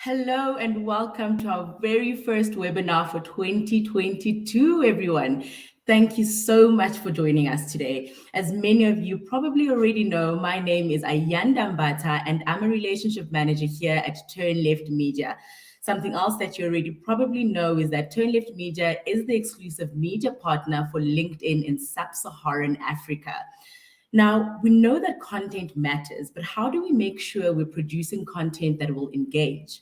Hello and welcome to our very first webinar for 2022, everyone. Thank you so much for joining us today. As many of you probably already know, my name is Ayanda Mbata and I'm a relationship manager here at Turn Left Media. Something else that you already probably know is that Turn Left Media is the exclusive media partner for LinkedIn in Sub-Saharan Africa. Now, we know that content matters, but how do we make sure we're producing content that will engage?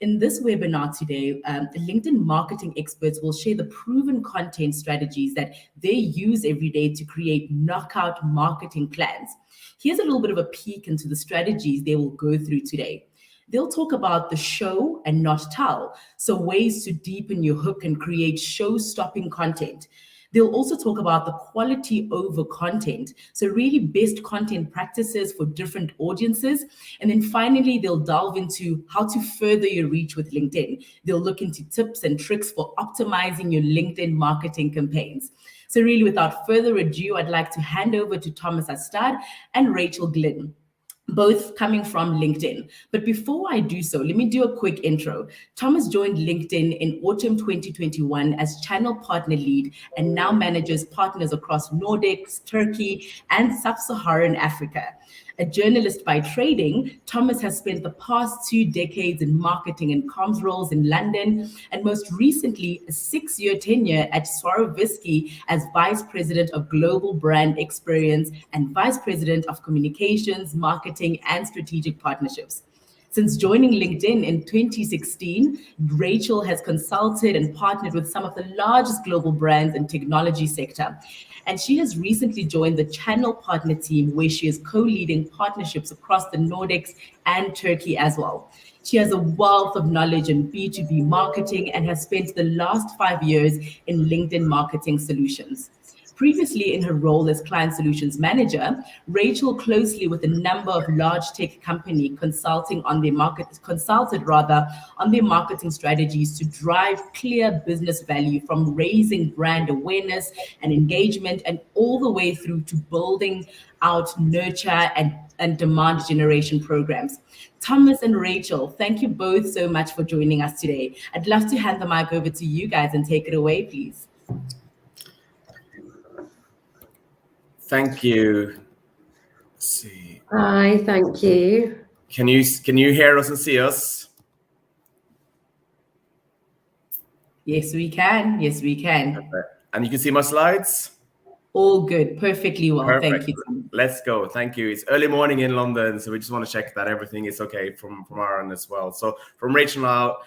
In this webinar today, the LinkedIn marketing experts will share the proven content strategies that they use every day to create knockout marketing plans. Here's a little bit of a peek into the strategies they will go through today. They'll talk about the show and not tell, so ways to deepen your hook and create show-stopping content. They'll also talk about the quality over content, so really best content practices for different audiences. And then finally, they'll delve into how to further your reach with LinkedIn. They'll look into tips and tricks for optimizing your LinkedIn marketing campaigns. So really, without further ado, I'd like to hand over to Thomas Astad and Rachel Glynn, both coming from LinkedIn. But before I do so, let me do a quick intro. Thomas joined LinkedIn in autumn 2021 as channel partner lead and now manages partners across Nordics, Turkey, and Sub-Saharan Africa. A journalist by trading, Thomas has spent the past 2 decades in marketing and comms roles in London, and most recently, a 6-year tenure at Swarovski as Vice President of Global Brand Experience and Vice President of Communications, Marketing, and Strategic Partnerships. Since joining LinkedIn in 2016, Rachel has consulted and partnered with some of the largest global brands in technology sector. And she has recently joined the channel partner team, where she is co-leading partnerships across the Nordics and Turkey as well. She has a wealth of knowledge in B2B marketing and has spent the last 5 years in LinkedIn marketing solutions. Previously, in her role as Client Solutions Manager, Rachel closely with a number of large tech companies consulted on their marketing strategies to drive clear business value, from raising brand awareness and engagement and all the way through to building out nurture and demand generation programs. Thomas and Rachel, thank you both so much for joining us today. I'd love to hand the mic over to you guys and take it away, please. Thank you. Let's see. Hi, thank you. Can you hear us and see us? Yes, we can. Yes, we can. Okay. And you can see my slides? All good. Perfectly well. Perfect. Thank you. Let's go. Thank you. It's early morning in London, so we just want to check that everything is okay from our end as well. So from Rachel now,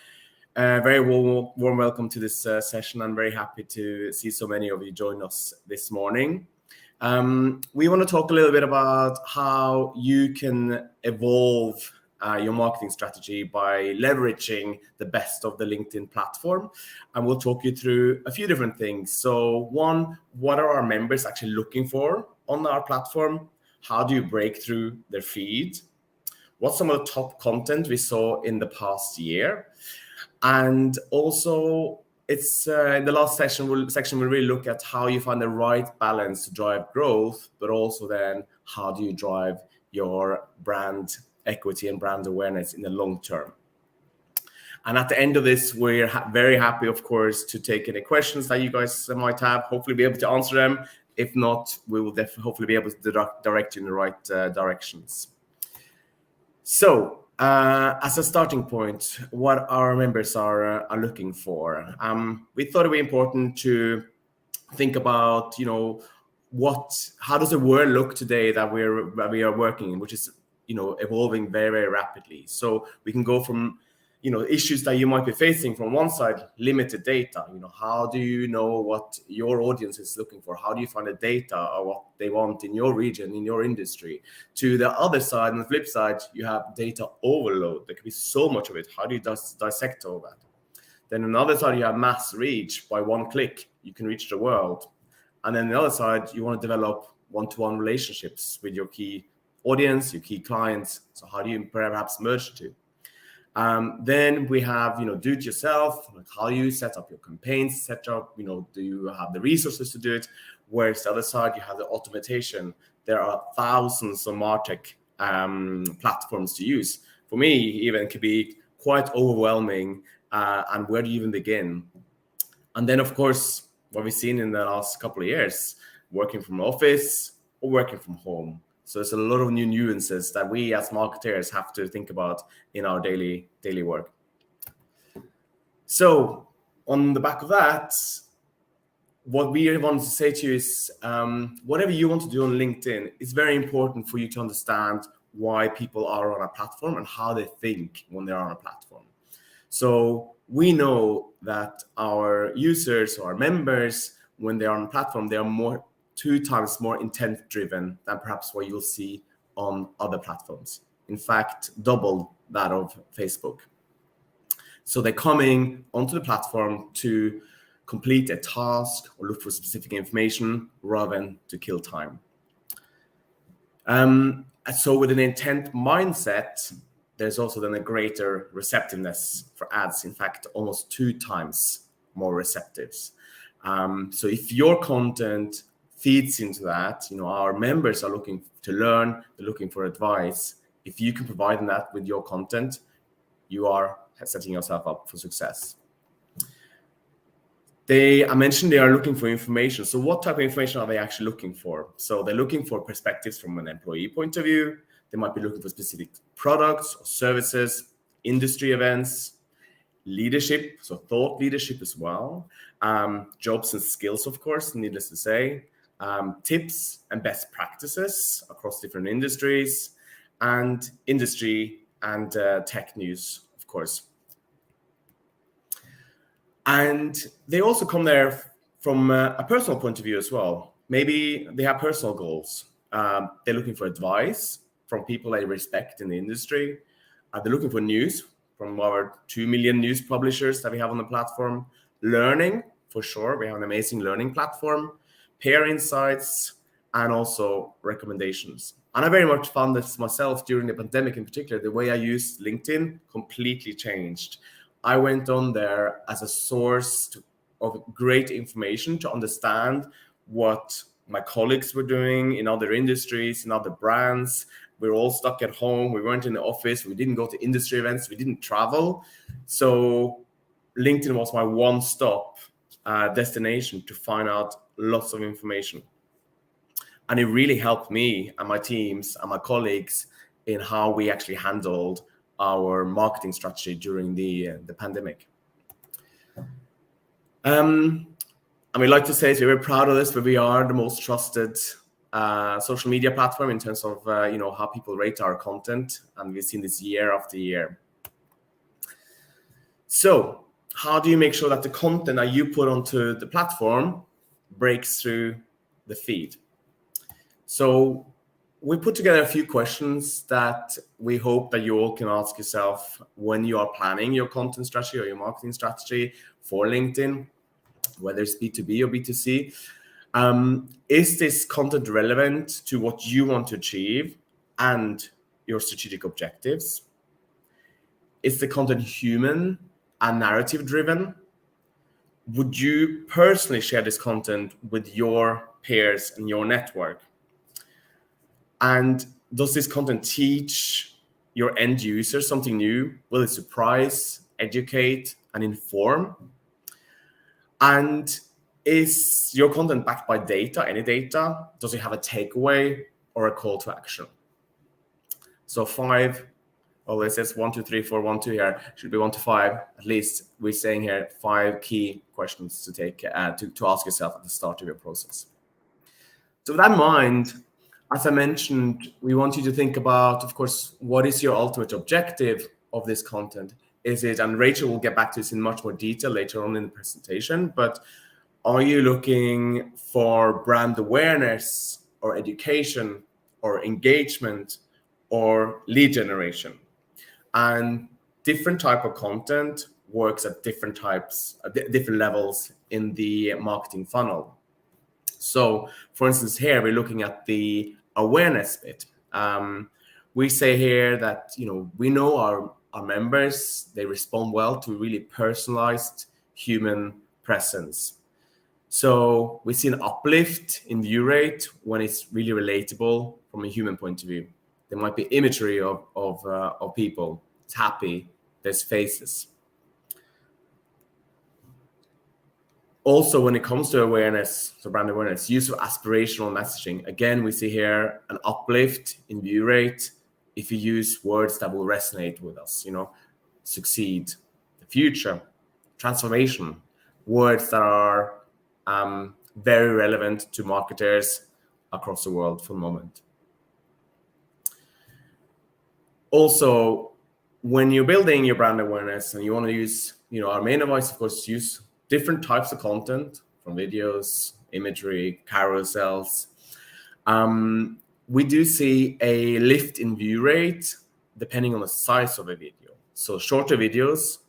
very warm welcome to this session. I'm very happy to see so many of you join us this morning. We want to talk a little bit about how you can evolve your marketing strategy by leveraging the best of the LinkedIn platform. And we'll talk you through a few different things. So one, what are our members actually looking for on our platform? How do you break through their feed? What's some of the top content we saw in the past year? And also, it's in the last section, we'll really look at how you find the right balance to drive growth, but also then how do you drive your brand equity and brand awareness in the long term. And at the end of this, we're very happy, of course, to take any questions that you guys might have, hopefully be able to answer them. If not, we will hopefully be able to direct you in the right directions. So, as a starting point, what our members are looking for. We thought it would be important to think about, how does the world look today that we are working in, which is, evolving very, very rapidly. So we can go from issues that you might be facing. From one side, limited data. How do you know what your audience is looking for? How do you find the data or what they want in your region, in your industry? To the other side, on the flip side, you have data overload. There could be so much of it. How do you dissect all that? Then on the other side, you have mass reach. By one click, you can reach the world. And then on the other side, you want to develop one-to-one relationships with your key audience, your key clients. So how do you perhaps merge the two? Then we have, do it yourself, like how you set up your campaigns, set up, do you have the resources to do it? Whereas the other side, you have the automation. There are thousands of MarTech platforms to use. For me, even it could be quite overwhelming. And where do you even begin? And then, of course, what we've seen in the last couple of years, working from office or working from home. So there's a lot of new nuances that we as marketers have to think about in our daily work. So on the back of that, what we want to say to you is whatever you want to do on LinkedIn, it's very important for you to understand why people are on a platform and how they think when they're on a platform. So we know that our users or our members, when they're on a platform, they are 2 times more intent driven than perhaps what you'll see on other platforms. In fact, double that of Facebook. So they're coming onto the platform to complete a task or look for specific information rather than to kill time. So with an intent mindset, there's also then a greater receptiveness for ads. In fact, almost 2 times more receptives. So if your content feeds into that, our members are looking to learn, they're looking for advice. If you can provide them that with your content, you are setting yourself up for success. I mentioned they are looking for information. So what type of information are they actually looking for? So they're looking for perspectives from an employee point of view. They might be looking for specific products or services, industry events, leadership, so thought leadership as well, jobs and skills, of course, needless to say, tips and best practices across different industries, and industry and tech news, of course. And they also come there from a personal point of view as well. Maybe they have personal goals. They're looking for advice from people they respect in the industry. They're looking for news from our 2 million news publishers that we have on the platform. Learning, for sure. We have an amazing learning platform. Peer insights, and also recommendations. And I very much found this myself during the pandemic in particular. The way I used LinkedIn completely changed. I went on there as a source of great information to understand what my colleagues were doing in other industries, in other brands. We were all stuck at home. We weren't in the office. We didn't go to industry events. We didn't travel. So LinkedIn was my one-stop destination to find out lots of information. And it really helped me and my teams and my colleagues in how we actually handled our marketing strategy during the pandemic. And we like to say, so we're proud of this, but we are the most trusted social media platform in terms of how people rate our content, and we've seen this year after year. So how do you make sure that the content that you put onto the platform breaks through the feed? So we put together a few questions that we hope that you all can ask yourself when you are planning your content strategy or your marketing strategy for LinkedIn, whether it's B2B or B2C. Is this content relevant to what you want to achieve and your strategic objectives? Is the content human and narrative driven? Would you personally share this content with your peers and your network? And does this content teach your end user something new? Will it surprise, educate, and inform? And is your content backed by data, any data? Does it have a takeaway or a call to action? So 5, well, it says 1, 2, 3, 4, 1, 2 here. Should be 1 to 5. At least we're saying here 5 key questions to take to ask yourself at the start of your process. So with that in mind, as I mentioned, we want you to think about, of course, what is your ultimate objective of this content? Is it, and Rachel will get back to this in much more detail later on in the presentation, but are you looking for brand awareness or education or engagement or lead generation? And different type of content works at different different levels in the marketing funnel. So for instance, here we're looking at the awareness bit. We say here that, we know our members, they respond well to really personalized human presence. So we see an uplift in view rate when it's really relatable from a human point of view. There might be imagery of people. It's happy. There's faces. Also, when it comes to awareness, so brand awareness, use of aspirational messaging. Again, we see here an uplift in view rate if you use words that will resonate with us. Succeed, the future, transformation, words that are very relevant to marketers across the world for the moment. Also, when you're building your brand awareness and you want to use, our main advice, of course, use different types of content, from videos, imagery, carousels. We do see a lift in view rate depending on the size of a video. So shorter videos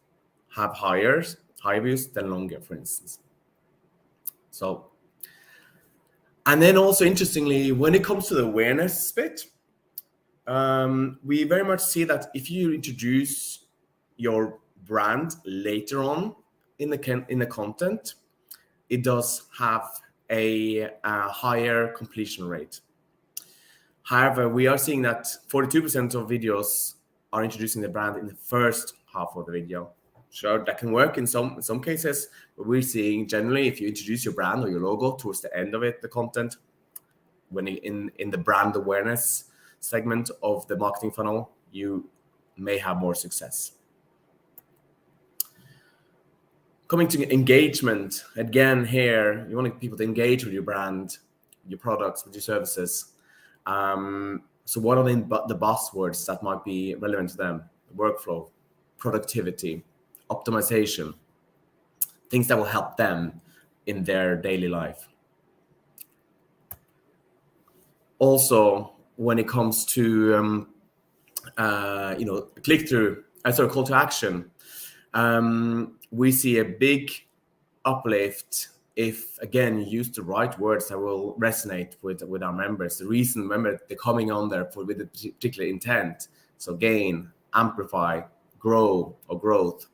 have higher views than longer, for instance. And then also interestingly, when it comes to the awareness bit, we very much see that if you introduce your brand later on in the content, it does have a higher completion rate. However, we are seeing that 42% of videos are introducing the brand in the first half of the video. Sure, that can work in some cases, but we're seeing generally if you introduce your brand or your logo towards the end of it, the content, when in the brand awareness segment of the marketing funnel, you may have more success. Coming to engagement, again here, you want people to engage with your brand, your products, with your services. So what are the buzzwords that might be relevant to them? Workflow, productivity, optimization, things that will help them in their daily life. Also, when it comes to click-through, call to action, we see a big uplift if, again, you use the right words that will resonate with our members. The reason, remember, they're coming on there with a particular intent. So gain, amplify, grow, or growth.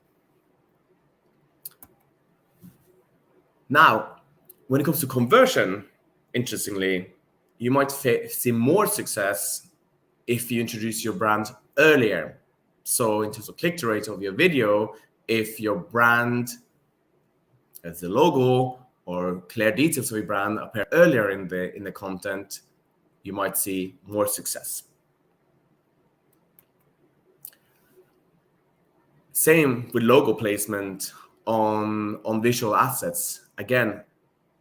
Now, when it comes to conversion, interestingly, you might see more success if you introduce your brand earlier. So in terms of click-through rate of your video, if your brand as the logo or clear details of your brand appear earlier in the content, you might see more success. Same with logo placement on visual assets. Again,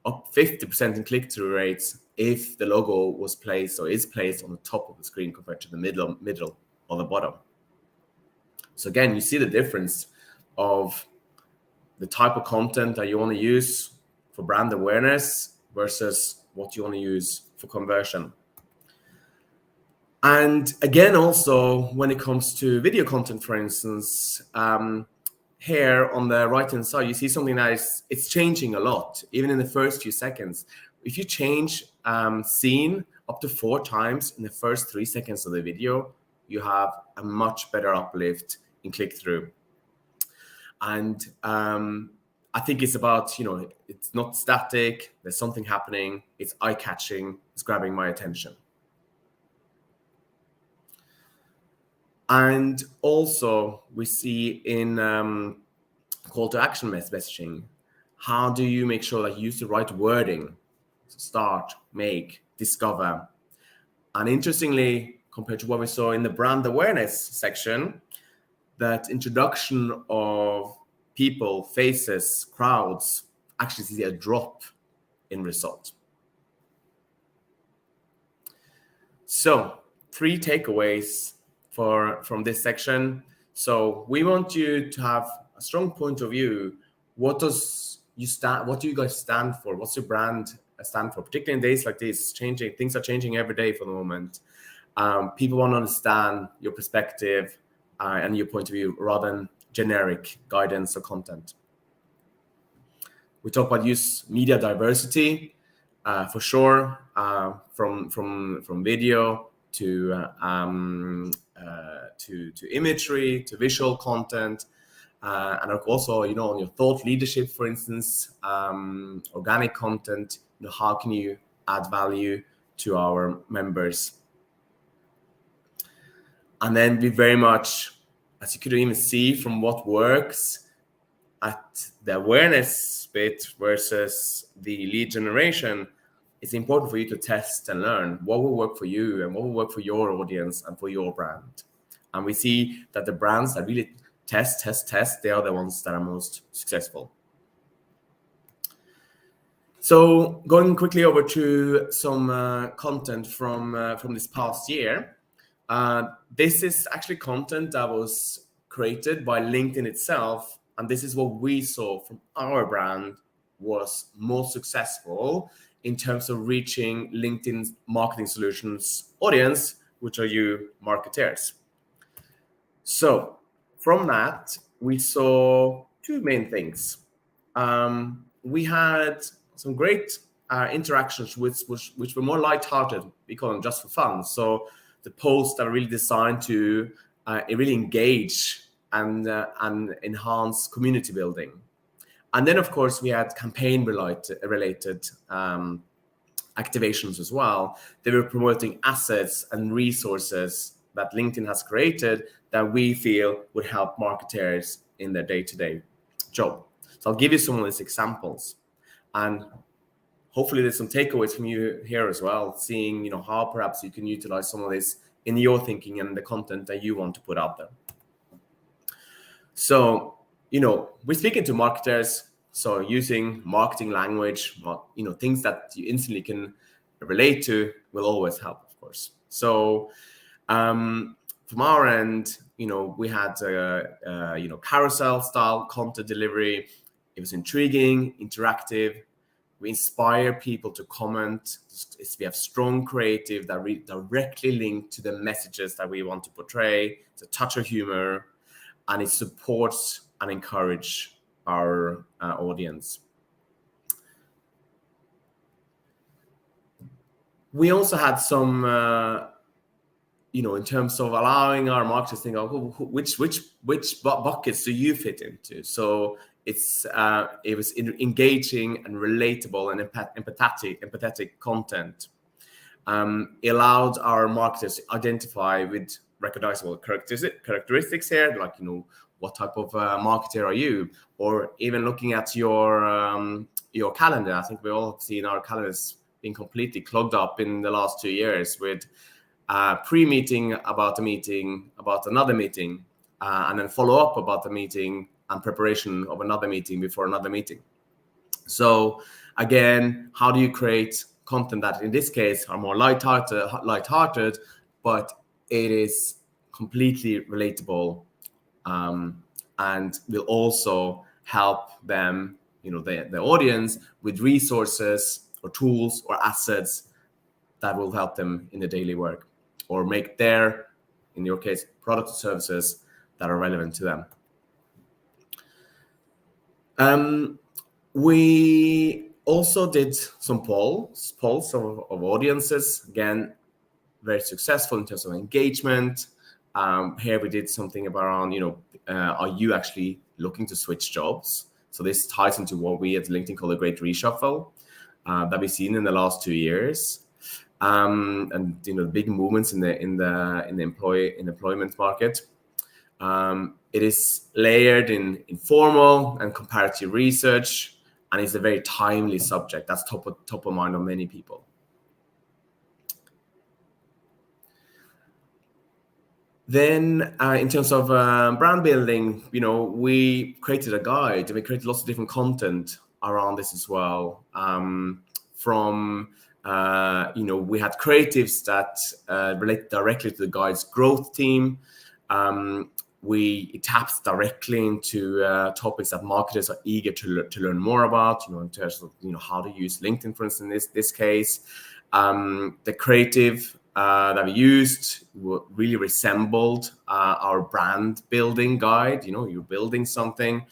up 50% in click-through rates if the logo was placed or is placed on the top of the screen compared to the middle or the bottom. So again, you see the difference of the type of content that you want to use for brand awareness versus what you want to use for conversion. And again, also when it comes to video content, for instance, here on the right-hand side, you see something that it's changing a lot, even in the first few seconds. If you change scene up to 4 times in the first 3 seconds of the video, you have a much better uplift in click-through. And I think it's about, it's not static, there's something happening, it's eye-catching, it's grabbing my attention. And also we see in call to action messaging, how do you make sure that you use the right wording? So start, make, discover. And interestingly, compared to what we saw in the brand awareness section, that introduction of people, faces, crowds, actually see a drop in result. So 3 takeaways from this section. So we want you to have a strong point of view. What do you guys stand for? What's your brand stand for? Particularly in days like this, things are changing every day for the moment. People want to understand your perspective and your point of view rather than generic guidance or content. We talk about use media diversity for sure, from video to imagery to visual content, and also on your thought leadership, for instance, organic content. How can you add value to our members? And then we very much, as you could even see from what works at the awareness bit versus the lead generation, it's important for you to test and learn what will work for you and what will work for your audience and for your brand. And we see that the brands that really test, they are the ones that are most successful. So going quickly over to some content from this past year. This is actually content that was created by LinkedIn itself, and this is what we saw from our brand was most successful in terms of reaching LinkedIn's marketing solutions audience, which are you marketers. So from that, we saw two main things. We had some great interactions which were more lighthearted, we call them just for fun. So the posts are really designed to really engage and enhance community building. And then, of course, we had campaign-related activations as well. They were promoting assets and resources that LinkedIn has created that we feel would help marketers in their day-to-day job. So I'll give you some of these examples. And hopefully there's some takeaways from you here as well, seeing how perhaps you can utilize some of this in your thinking and the content that you want to put out there. So, we're speaking to marketers, so using marketing language, things that you instantly can relate to will always help, of course. So, from our end, we had carousel style content delivery. It was intriguing, interactive. We inspire people to comment. We have strong creative that directly link to the messages that we want to portray. It's a touch of humor, and it supports and encourages our audience. We also had some, in terms of allowing our marketers to think of which buckets do you fit into. So it was engaging and relatable and empathetic content. It allowed our marketers to identify with recognizable characteristics here, like what type of marketer are you, or even looking at your calendar. I think we all have seen our calendars being completely clogged up in the last 2 years with pre-meeting about a meeting, about another meeting, and then follow up about the meeting and preparation of another meeting before another meeting. So again, how do you create content that in this case are more lighthearted, but it is completely relatable, and will also help them, the audience, with resources or tools or assets that will help them in the daily work or make their, in your case, products or services that are relevant to them. We also did some polls of audiences. Again, very successful in terms of engagement. Here we did something around, are you actually looking to switch jobs? So this ties into what we at LinkedIn call a great reshuffle that we've seen in the last 2 years. And big movements in the employment market. It is layered in informal and comparative research, and it's a very timely subject. That's top of mind on many people. Then, in terms of brand building, we created a guide, and we created lots of different content around this as well. We had creatives that relate directly to the guide's growth team. it taps directly into topics that marketers are eager to learn more about, in terms of, how to use LinkedIn, for instance, in this case. The creative that we used really resembled our brand building guide. You're building something.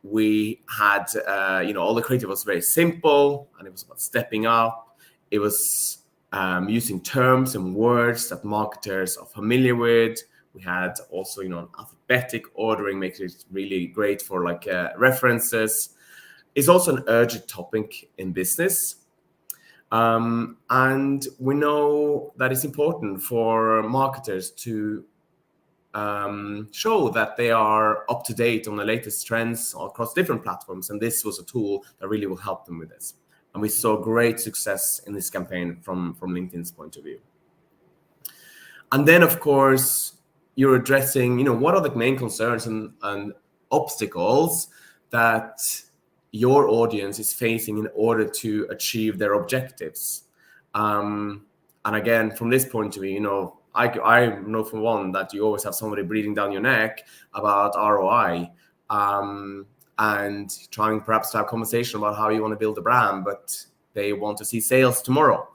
We had, all the creative was very simple, and it was about stepping up. It was using terms and words that marketers are familiar with. We had also, an alphabetic ordering, makes it really great for references. It's also an urgent topic in business. And we know that it's important for marketers to show that they are up to date on the latest trends across different platforms. And this was a tool that really will help them with this. And we saw great success in this campaign from LinkedIn's point of view. And then, of course, you're addressing, what are the main concerns and obstacles that your audience is facing in order to achieve their objectives. And again, from this point of view, I know for one that you always have somebody breathing down your neck about ROI, and trying perhaps to have a conversation about how you want to build a brand, but they want to see sales tomorrow.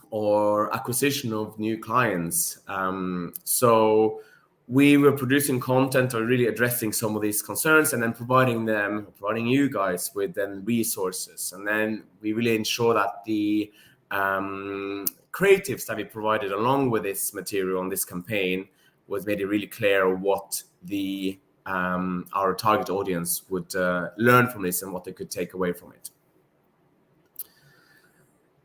Or acquisition of new clients. So we were producing content or really addressing some of these concerns, and then providing you guys with then resources. And then we really ensure that the creatives that we provided along with this material on this campaign was made it really clear what our target audience would learn from this and what they could take away from it.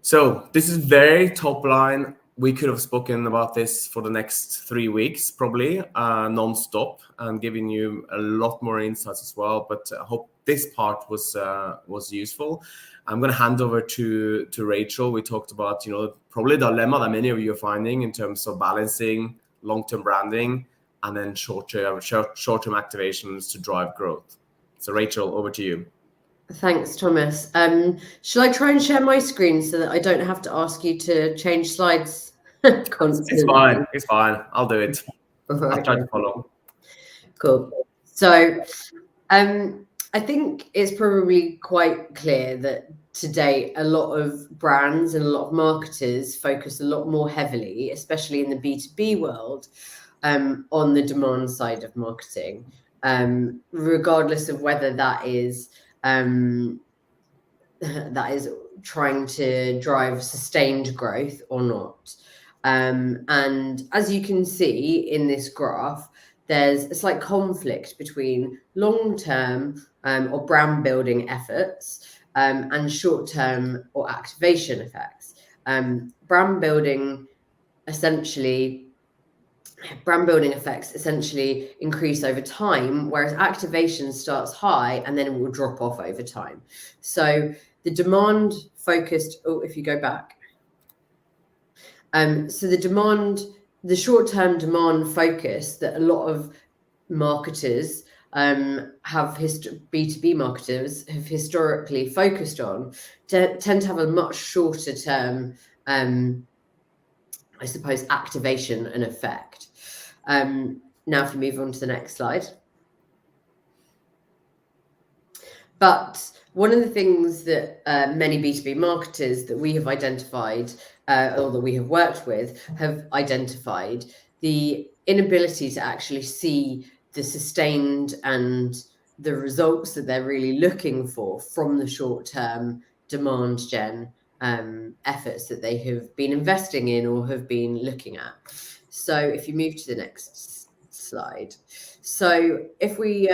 So this is very top line. We could have spoken about this for the next 3 weeks, probably non-stop, and giving you a lot more insights as well. But I hope this part was useful. I'm going to hand over to Rachel. We talked about, probably the dilemma that many of you are finding in terms of balancing long-term branding and then short-term activations to drive growth. So Rachel, over to you. Thanks, Thomas. Shall I try and share my screen so that I don't have to ask you to change slides constantly? It's fine. I'll do it. I'll try to follow. Cool. So I think it's probably quite clear that today a lot of brands and a lot of marketers focus a lot more heavily, especially in the B2B world, on the demand side of marketing, regardless of whether that is trying to drive sustained growth or not. And as you can see in this graph, there's a slight conflict between long-term or brand building efforts and short-term or activation effects. Brand building effects essentially increase over time, whereas activation starts high and then it will drop off over time. So the demand focused, if you go back. So the short-term demand focus that a lot of marketers B2B marketers have historically focused on tend to have a much shorter term, I suppose, activation and effect. Now if you move on to the next slide. But one of the things that many B2B marketers that we have identified or that we have worked with have identified the inability to actually see the sustained and the results that they're really looking for from the short-term demand gen efforts that they have been investing in or have been looking at. So if you move to the next slide. So if we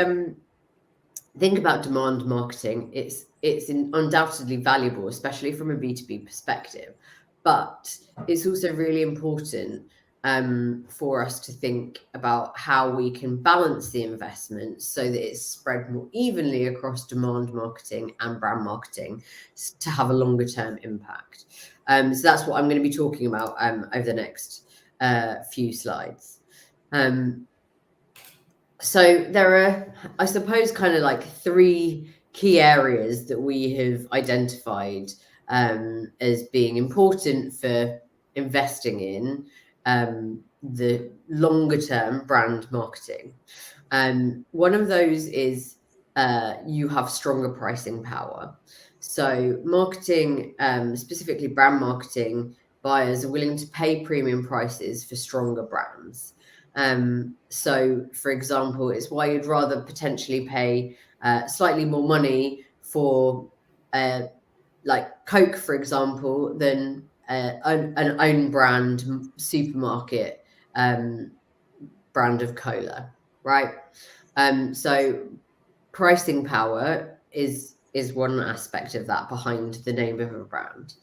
think about demand marketing, it's undoubtedly valuable, especially from a B2B perspective, but it's also really important for us to think about how we can balance the investment so that it's spread more evenly across demand marketing and brand marketing to have a longer term impact. So that's what I'm going to be talking about over the next few slides. So there are, I suppose, kind of like 3 key areas that we have identified as being important for investing in the longer term brand marketing. One of those is you have stronger pricing power. So marketing, specifically brand marketing, buyers are willing to pay premium prices for stronger brands. So, for example, it's why you'd rather potentially pay slightly more money for like Coke, for example, than an own brand supermarket brand of cola, right? So pricing power is one aspect of that behind the name of a brand.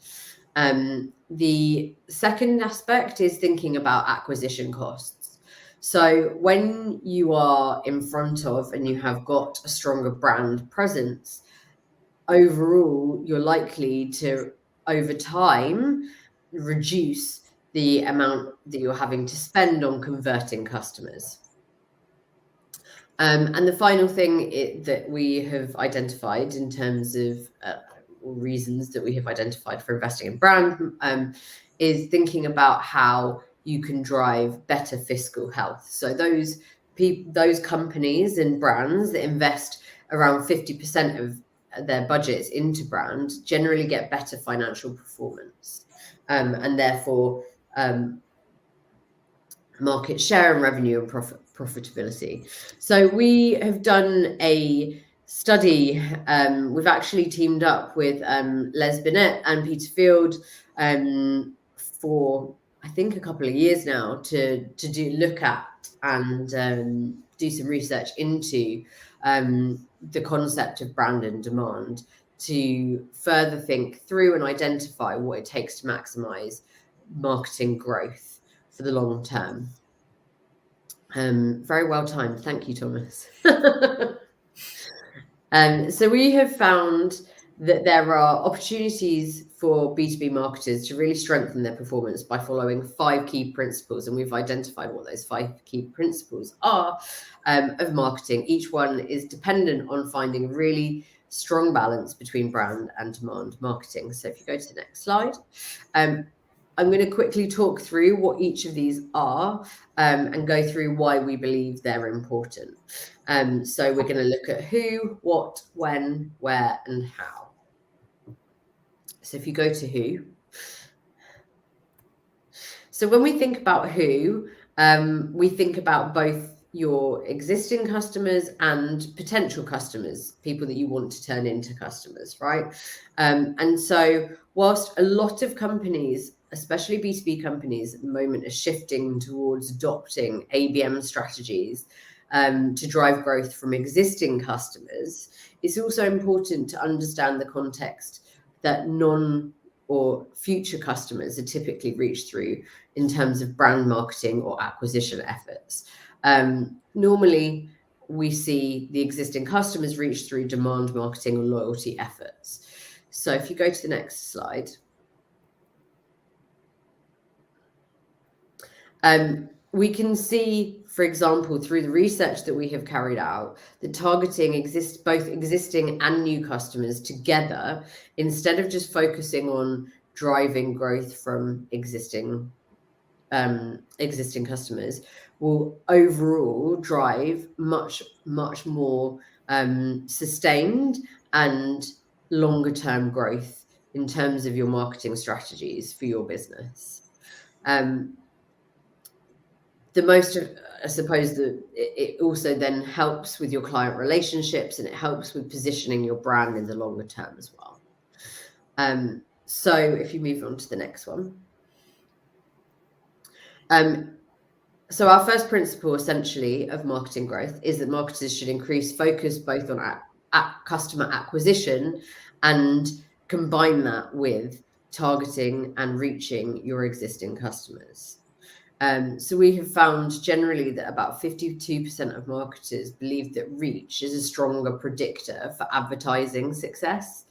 The second aspect is thinking about acquisition costs. So when you are in front of and you have got a stronger brand presence, overall, you're likely to, over time, reduce the amount that you're having to spend on converting customers. And the final thing that we have identified in terms of reasons that we have identified for investing in brand is thinking about how you can drive better fiscal health. So those companies and brands that invest around 50% of their budgets into brand generally get better financial performance, and therefore market share and revenue and profitability. So we have done a study. We've actually teamed up with Les Binet and Peter Field for I think a couple of years now to look at and do some research into the concept of brand and demand, to further think through and identify what it takes to maximize marketing growth for the long term. Very well timed. Thank you, Thomas. So we have found that there are opportunities for B2B marketers to really strengthen their performance by following 5 key principles. And we've identified what those 5 key principles are of marketing. Each one is dependent on finding a really strong balance between brand and demand marketing. So if you go to the next slide, I'm going to quickly talk through what each of these are and go through why we believe they're important. So we're going to look at who, what, when, where, and how. So if you go to who. So when we think about who, we think about both your existing customers and potential customers, people that you want to turn into customers, right? And so whilst a lot of companies, especially B2B companies at the moment, are shifting towards adopting ABM strategies to drive growth from existing customers, it's also important to understand the context that or future customers are typically reached through in terms of brand marketing or acquisition efforts. Normally, we see the existing customers reach through demand marketing or loyalty efforts. So if you go to the next slide. We can see, for example, through the research that we have carried out, that targeting both existing and new customers together, instead of just focusing on driving growth from existing customers, will overall drive much more sustained and longer term growth in terms of your marketing strategies for your business. I suppose that it also then helps with your client relationships, and it helps with positioning your brand in the longer term as well. So if you move on to the next one. So our first principle essentially of marketing growth is that marketers should increase focus both on customer acquisition and combine that with targeting and reaching your existing customers. So we have found generally that about 52% of marketers believe that reach is a stronger predictor for advertising success.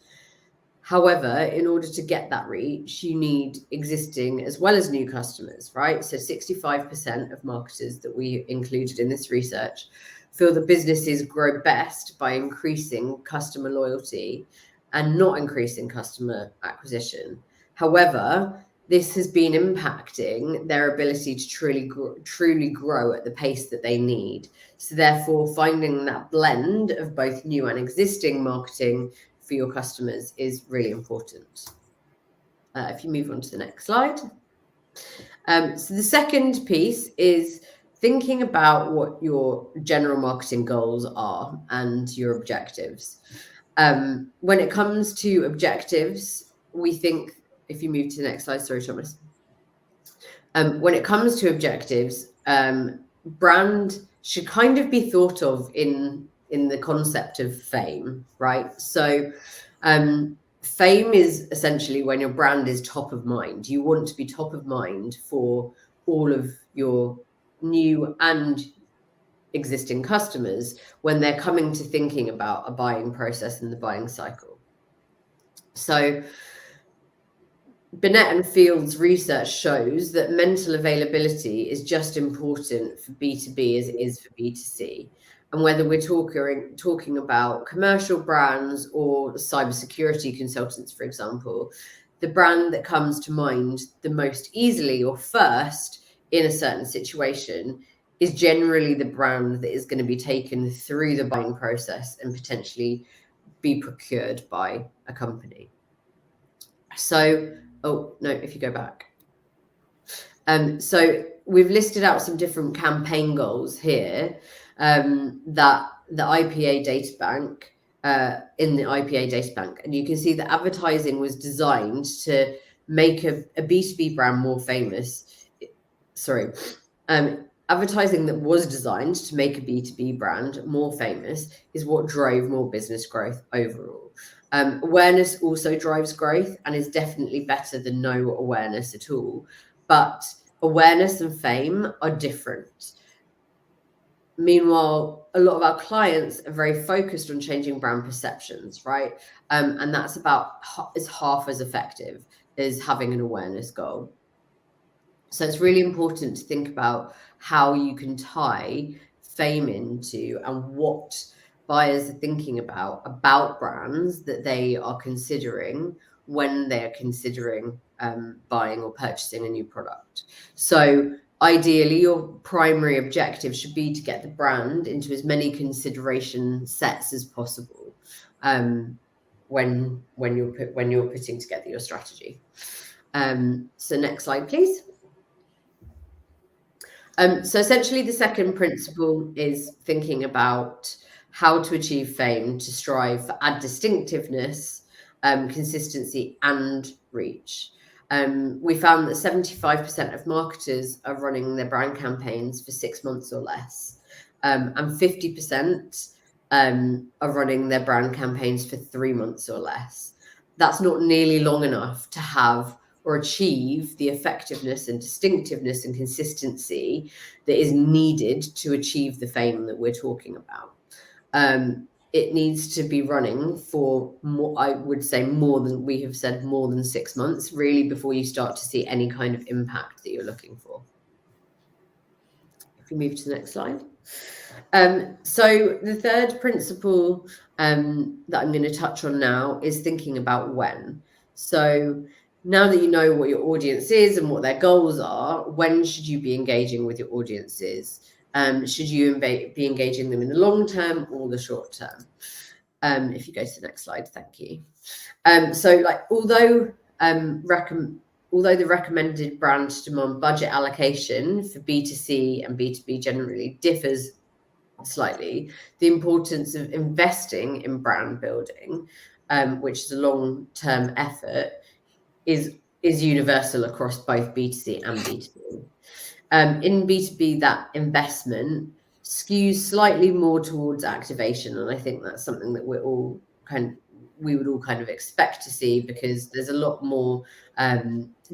However, in order to get that reach, you need existing as well as new customers, right? So 65% of marketers that we included in this research feel that businesses grow best by increasing customer loyalty and not increasing customer acquisition. However, this has been impacting their ability to truly grow at the pace that they need. So therefore, finding that blend of both new and existing marketing for your customers is really important. If you move on to the next slide. So the second piece is thinking about what your general marketing goals are and your objectives. When it comes to objectives, we think, if you move to the next slide, sorry, Thomas. When it comes to objectives, brand should kind of be thought of in the concept of fame, right? So fame is essentially when your brand is top of mind. You want to be top of mind for all of your new and existing customers when they're coming to thinking about a buying process and the buying cycle. So Binet and Field's research shows that mental availability is just important for B2B as it is for B2C. And whether we're talking about commercial brands or cybersecurity consultants, for example, the brand that comes to mind the most easily or first in a certain situation is generally the brand that is going to be taken through the buying process and potentially be procured by a company. So, oh no, if you go back. So we've listed out some different campaign goals here that the IPA data bank, in the IPA data bank, and you can see that advertising was designed to make a B2B brand more famous. Sorry, advertising that was designed to make a B2B brand more famous is what drove more business growth overall. Awareness also drives growth and is definitely better than no awareness at all. But awareness and fame are different. Meanwhile, a lot of our clients are very focused on changing brand perceptions, right? And that's is half as effective as having an awareness goal. So it's really important to think about how you can tie fame into and what buyers are thinking about brands that they are considering when they're considering buying or purchasing a new product. So ideally, your primary objective should be to get the brand into as many consideration sets as possible when you're putting together your strategy. So next slide, please. So essentially, the second principle is thinking about how to achieve fame to strive for ad distinctiveness, consistency, and reach. We found that 75% of marketers are running their brand campaigns for 6 months or less, and 50% are running their brand campaigns for 3 months or less. That's not nearly long enough to have or achieve the effectiveness and distinctiveness and consistency that is needed to achieve the fame that we're talking about. It needs to be running for more, I would say more than 6 months, really, before you start to see any kind of impact that you're looking for. If we move to the next slide. So the third principle that I'm going to touch on now is thinking about when. So now that you know what your audience is and what their goals are, when should you be engaging with your audiences? Should you be engaging them in the long term or the short term? If you go to the next slide, thank you. So like, although the recommended brand demand budget allocation for B2C and B2B generally differs slightly, the importance of investing in brand building, which is a long-term effort, is universal across both B2C and B2B. In B2B, that investment skews slightly more towards activation, and I think that's something that we would all kind of expect to see, because there's a lot more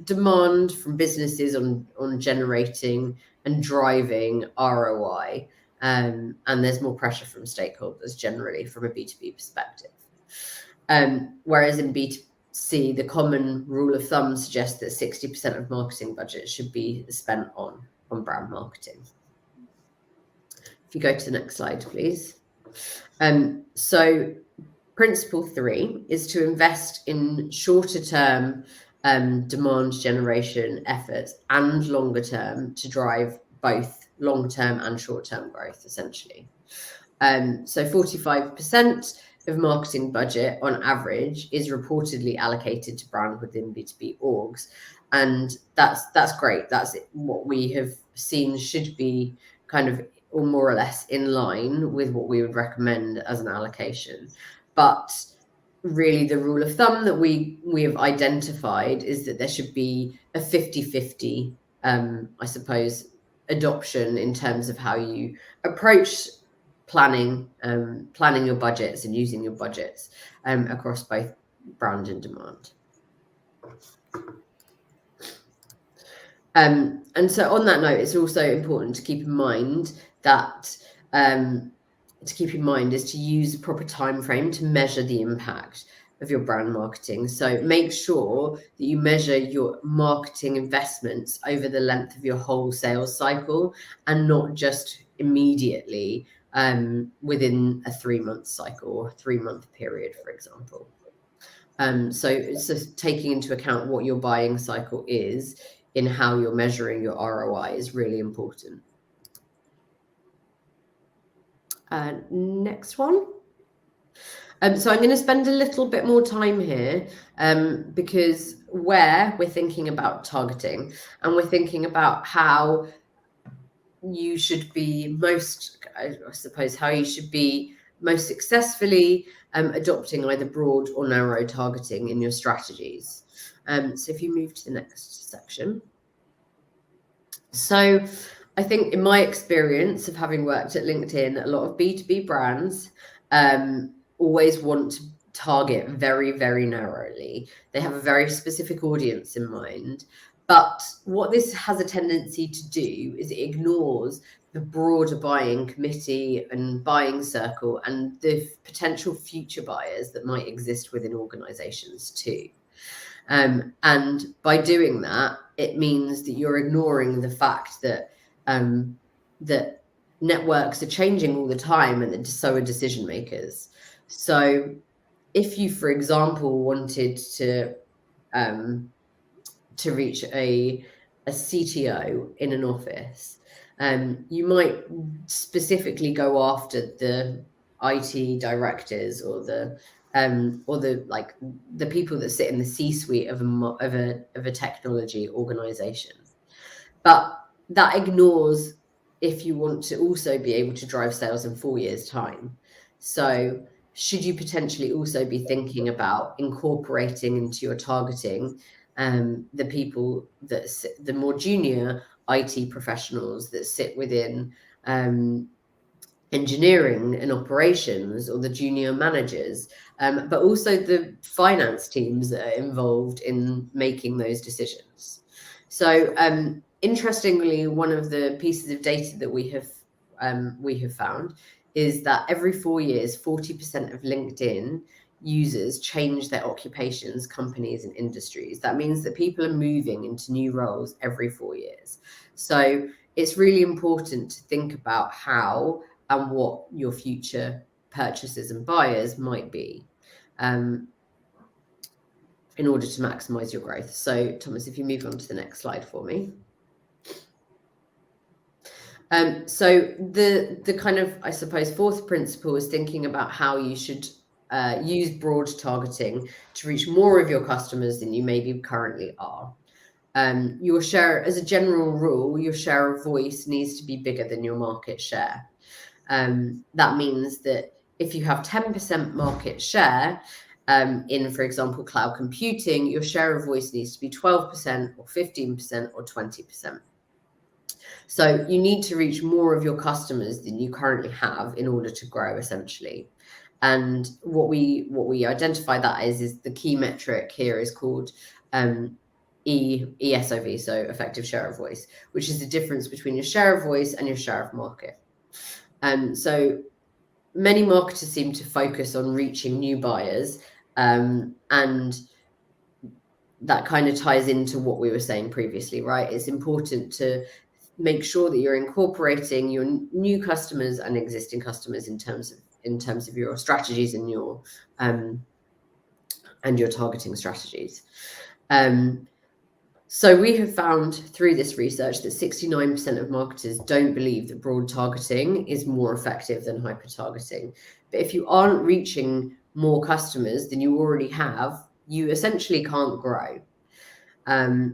demand from businesses on generating and driving ROI, and there's more pressure from stakeholders generally from a B2B perspective. Whereas in B2C, the common rule of thumb suggests that 60% of marketing budget should be spent on brand marketing. If you go to the next slide, please. So principle 3 is to invest in shorter term demand generation efforts and longer term to drive both long-term and short-term growth, essentially. So 45% of marketing budget on average is reportedly allocated to brand within B2B orgs. And that's great. That's what we have seen should be kind of or more or less in line with what we would recommend as an allocation. But really the rule of thumb that we have identified is that there should be a 50-50, I suppose, adoption in terms of how you approach planning your budgets and using your budgets across both brand and demand. And so on that note, it's also important to keep in mind that is to use a proper time frame to measure the impact of your brand marketing. So make sure that you measure your marketing investments over the length of your whole sales cycle and not just immediately within a 3-month cycle or 3-month period, for example. So it's just taking into account what your buying cycle is in how you're measuring your ROI is really important. Next one. So I'm going to spend a little bit more time here because where we're thinking about targeting and we're thinking about how you should be how you should be most successfully adopting either broad or narrow targeting in your strategies. So if you move to the next section. So I think in my experience of having worked at LinkedIn, a lot of B2B brands always want to target very, very narrowly. They have a very specific audience in mind. But what this has a tendency to do is it ignores the broader buying committee and buying circle and the potential future buyers that might exist within organizations too. And by doing that, it means that you're ignoring the fact that that networks are changing all the time and that so are decision makers. So if you, for example, wanted to reach a CTO in an office, you might specifically go after the IT directors or the people that sit in the C-suite of a technology organization. But that ignores if you want to also be able to drive sales in 4 years' time. So should you potentially also be thinking about incorporating into your targeting the people the more junior IT professionals that sit within engineering and operations, or the junior managers, but also the finance teams that are involved in making those decisions. So interestingly, one of the pieces of data that we have found is that every 4 years, 40% of LinkedIn users change their occupations, companies, and industries. That means that people are moving into new roles every 4 years. So it's really important to think about how and what your future purchasers and buyers might be in order to maximize your growth. So Thomas, if you move on to the next slide for me. So the kind of, I suppose, fourth principle is thinking about how you should use broad targeting to reach more of your customers than you maybe currently are. Your share, as a general rule, your share of voice needs to be bigger than your market share. That means that if you have 10% market share in, for example, cloud computing, your share of voice needs to be 12% or 15% or 20%. So you need to reach more of your customers than you currently have in order to grow, essentially. And what we identify that is the key metric here is called ESOV, so effective share of voice, which is the difference between your share of voice and your share of market. So many marketers seem to focus on reaching new buyers, and that kind of ties into what we were saying previously, right? It's important to make sure that you're incorporating your new customers and existing customers in terms of your strategies and your targeting strategies. So we have found through this research that 69% of marketers don't believe that broad targeting is more effective than hyper targeting. But if you aren't reaching more customers than you already have, you essentially can't grow.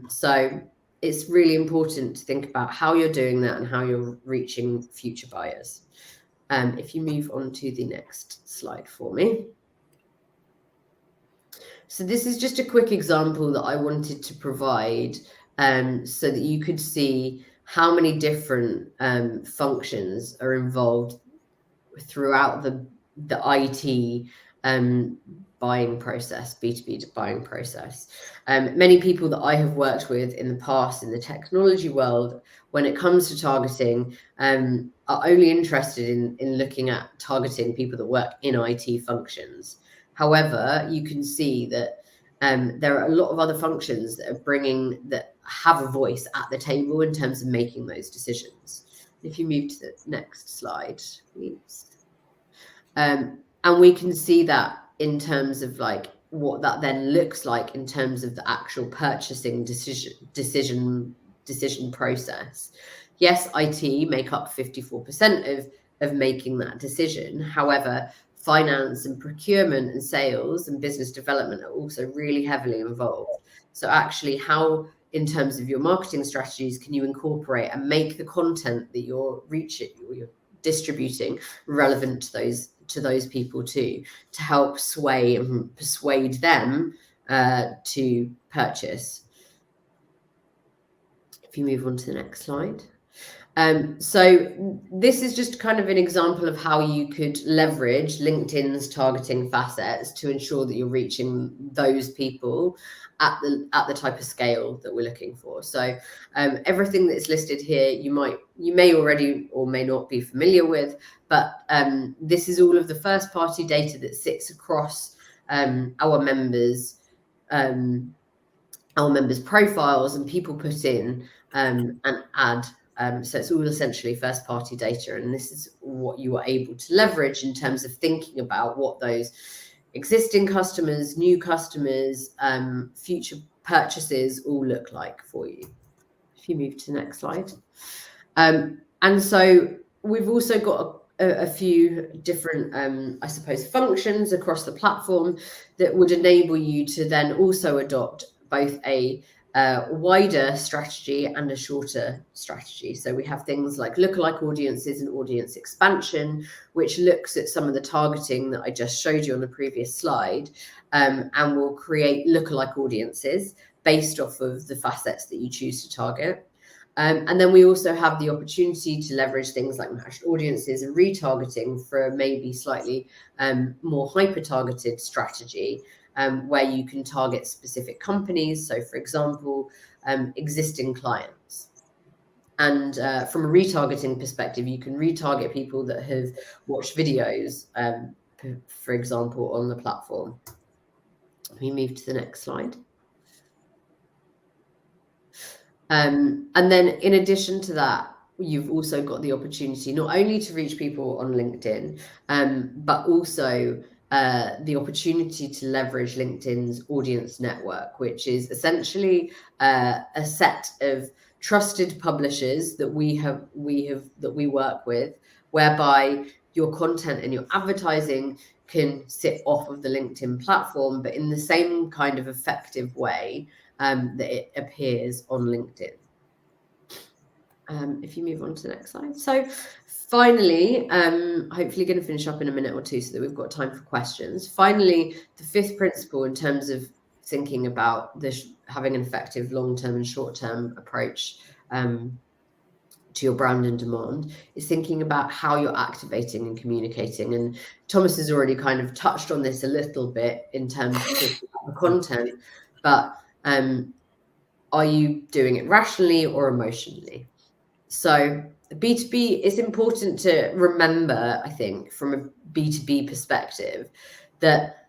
So it's really important to think about how you're doing that and how you're reaching future buyers. If you move on to the next slide for me. So this is just a quick example that I wanted to provide so that you could see how many different functions are involved throughout the IT buying process, B2B buying process. Many people that I have worked with in the past in the technology world, when it comes to targeting, are only interested in looking at targeting people that work in IT functions. However, you can see that there are a lot of other functions that have a voice at the table in terms of making those decisions. If you move to the next slide, please. And we can see that in terms of like what that then looks like in terms of the actual purchasing decision process. Yes, IT make up 54% of making that decision. However, finance and procurement and sales and business development are also really heavily involved. So actually, how in terms of your marketing strategies can you incorporate and make the content that you're reaching or you're distributing relevant to those people too, to help sway and persuade them to purchase. If you move on to the next slide. So this is just kind of an example of how you could leverage LinkedIn's targeting facets to ensure that you're reaching those people at the type of scale that we're looking for. So everything that's listed here, you may already or may not be familiar with, but this is all of the first party data that sits across our members' profiles, and people put in an ad. So it's all essentially first party data, and this is what you are able to leverage in terms of thinking about what those existing customers, new customers, future purchases all look like for you. If you move to the next slide. And so we've also got a few different, I suppose, functions across the platform that would enable you to then also adopt both a wider strategy and a shorter strategy. So we have things like lookalike audiences and audience expansion, which looks at some of the targeting that I just showed you on the previous slide, and will create lookalike audiences based off of the facets that you choose to target. And then we also have the opportunity to leverage things like matched audiences and retargeting for maybe slightly more hyper-targeted strategy, where you can target specific companies. So, for example, existing clients. And from a retargeting perspective, you can retarget people that have watched videos, for example, on the platform. We move to the next slide. And then in addition to that, you've also got the opportunity not only to reach people on LinkedIn, but also the opportunity to leverage LinkedIn's audience network, which is essentially a set of trusted publishers that we work with, whereby your content and your advertising can sit off of the LinkedIn platform, but in the same kind of effective way that it appears on LinkedIn. If you move on to the next slide. So finally, hopefully going to finish up in a minute or two so that we've got time for questions. Finally, the fifth principle in terms of thinking about this, having an effective long-term and short-term approach to your brand and demand, is thinking about how you're activating and communicating. And Thomas has already kind of touched on this a little bit in terms of the content, but are you doing it rationally or emotionally? So B2B, it's important to remember, I think, from a B2B perspective, that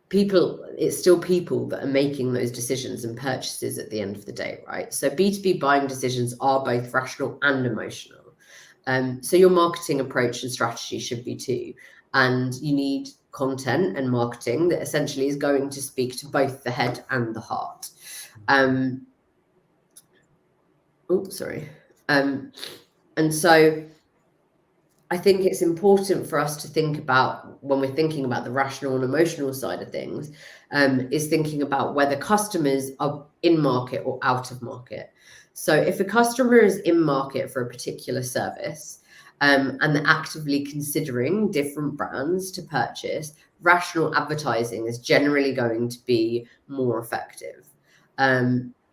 it's still people that are making those decisions and purchases at the end of the day, right? So B2B buying decisions are both rational and emotional. So your marketing approach and strategy should be too. and you need content and marketing that essentially is going to speak to both the head and the heart. And so I think it's important for us to think about, when we're thinking about the rational and emotional side of things, is thinking about whether customers are in market or out of market. So if a customer is in market for a particular service, and they're actively considering different brands to purchase, rational advertising is generally going to be more effective.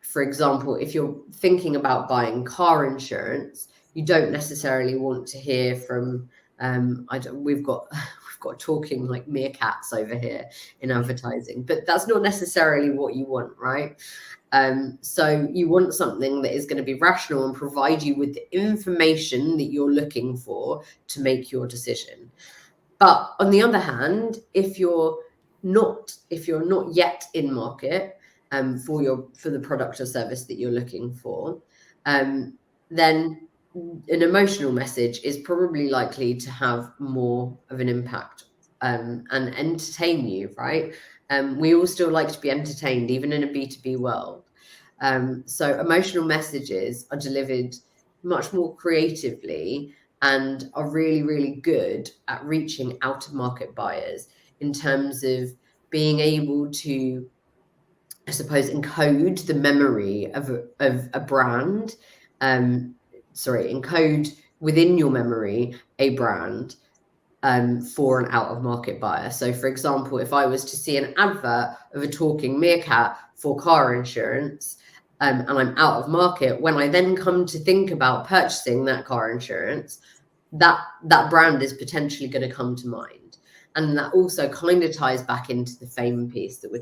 For example, if you're thinking about buying car insurance, you don't necessarily want to hear from we've got talking like meerkats over here in advertising, but that's not necessarily what you want, right? So you want something that is going to be rational and provide you with the information that you're looking for to make your decision. But on the other hand, if you're not yet in market for the product or service that you're looking for, then an emotional message is probably likely to have more of an impact and entertain you, right? We all still like to be entertained, even in a B2B world. So emotional messages are delivered much more creatively and are really, really good at reaching out of market buyers in terms of being able to, I suppose, encode the memory of a brand. Encode within your memory a brand for an out of market buyer. So, for example, if I was to see an advert of a talking meerkat for car insurance, and I'm out of market, when I then come to think about purchasing that car insurance, that brand is potentially going to come to mind. And that also kind of ties back into the fame piece that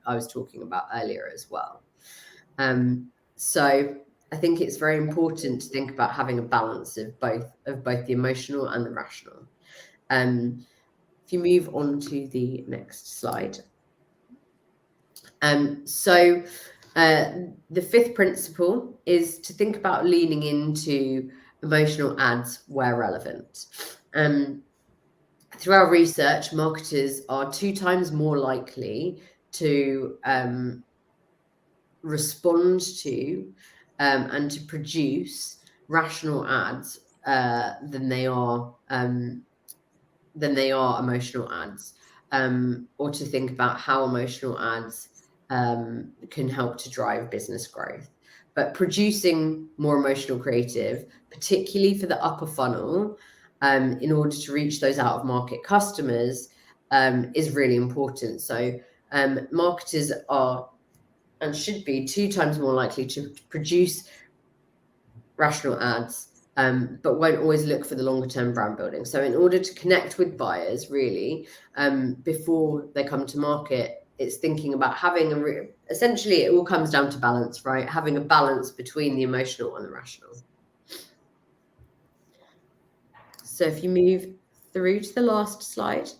I was talking about earlier as well. So I think it's very important to think about having a balance of both the emotional and the rational. If you move on to the next slide. So the fifth principle is to think about leaning into emotional ads where relevant. Through our research, marketers are 2 times more likely to respond to and to produce rational ads than they are emotional ads, or to think about how emotional ads can help to drive business growth. But producing more emotional creative, particularly for the upper funnel, in order to reach those out of market customers, is really important. So marketers are and should be 2 times more likely to produce rational ads, but won't always look for the longer term brand building. So in order to connect with buyers, really, before they come to market, it's thinking about having essentially it all comes down to balance, right? Having a balance between the emotional and the rational. So if you move through to the last slide,